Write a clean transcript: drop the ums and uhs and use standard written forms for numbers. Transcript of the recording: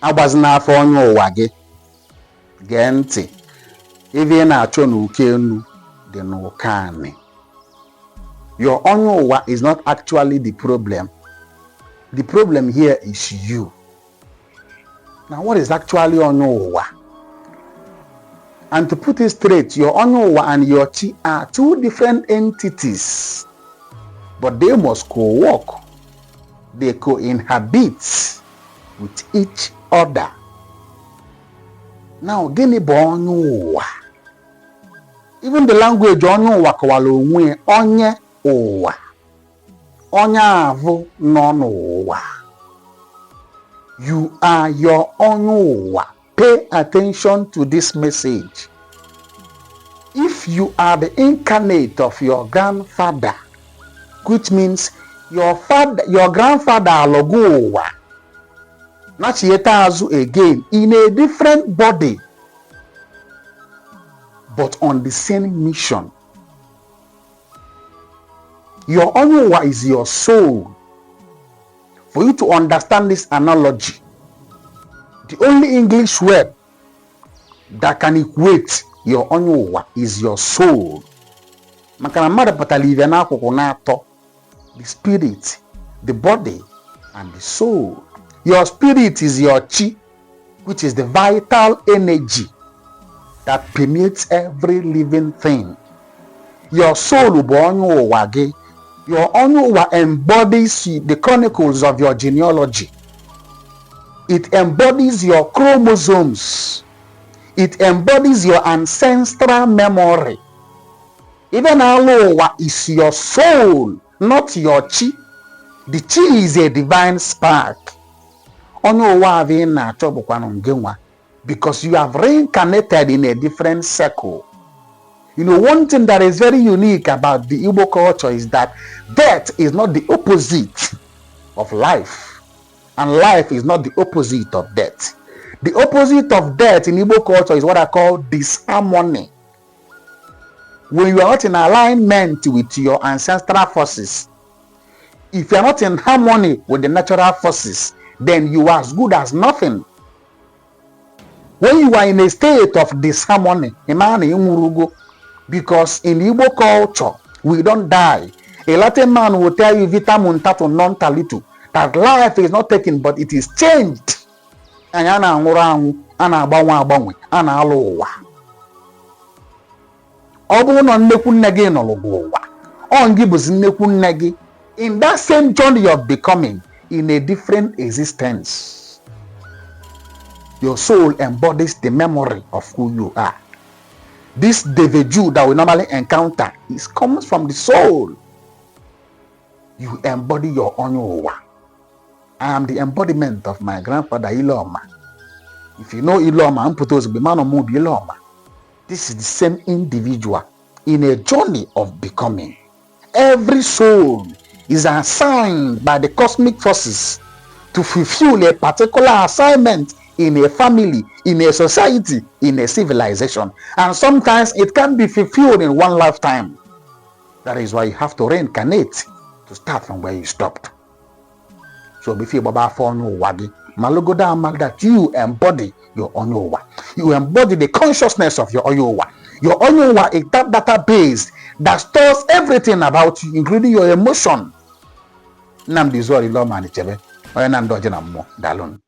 agbazina afọ onye ụwa gị. Gee ntị, ife ị na-achọ n'uke enu dị n'ụka anị. Your onye ụwa is not actually the problem. The problem here is you. Now, what is actually onye ụwa? And to put it straight, your onye ụwa and your chi are two different entities, but they must co-work. They co-inhabit with each other. Now, gịnị bụ onye ụwa? Even the language onye ụwa kọwara onwe onye ụwa. Onye avụ nọ n'ụwa. You are your onye ụwa. Pay attention to this message. If you are the incarnate of your grandfather, which means your grandfather alogo ụwa, nachieta azụ again in a different body, but on the same mission. Your onye ụwa is your soul. For you to understand this analogy, the only English word that can equate your onye ụwa is your soul. Maka na mmadụ pụtara ive n'akwụkwọ n'atọ: the spirit, the body, and the soul. Your spirit is your chi, which is the vital energy that permeates every living thing. Your soul bụ onye ụwa gị. Your onye ụwa embodies the chronicles of your genealogy. It embodies your chromosomes. It embodies your ancestral memory. Even ala ụwa is your soul, not your chi. The chi is a divine spark. Onye ụwa avị na-achọ bụkwanụ nke nwa, because you have reincarnated in a different circle. You know, one thing that is very unique about the Igbo culture is that death is not the opposite of life, and life is not the opposite of death. The opposite of death in Igbo culture is what I call disharmony. When you are not in alignment with your ancestral forces, if you are not in harmony with the natural forces, then you are as good as nothing. When you are in a state of disharmony, because in Igbo culture, we don't die. A Latin man will tell you vita mutato non talitu, that life is not taken, but it is changed. And in that same journey of becoming in a different existence, your soul embodies the memory of who you are. This deveju that we normally encounter comes from the soul. You embody your Onyeuwa. I am the embodiment of my grandfather Iloma. If you know Iloma, Iloma. This is the same individual in a journey of becoming. Every soul is assigned by the cosmic forces to fulfill a particular assignment in a family, in a society, in a civilization. And sometimes it can be fulfilled in one lifetime. That is why you have to reincarnate to start from where you stopped. So before Baba Fono Wagi, Malogoda Amal, that you embody your Onyeuwa. You embody the consciousness of your Onyeuwa. Your Onyeuwa is that database that stores everything about you, including your emotion. Namdi Zori Loma Nichebe, or Nando Jenamo, Dalon.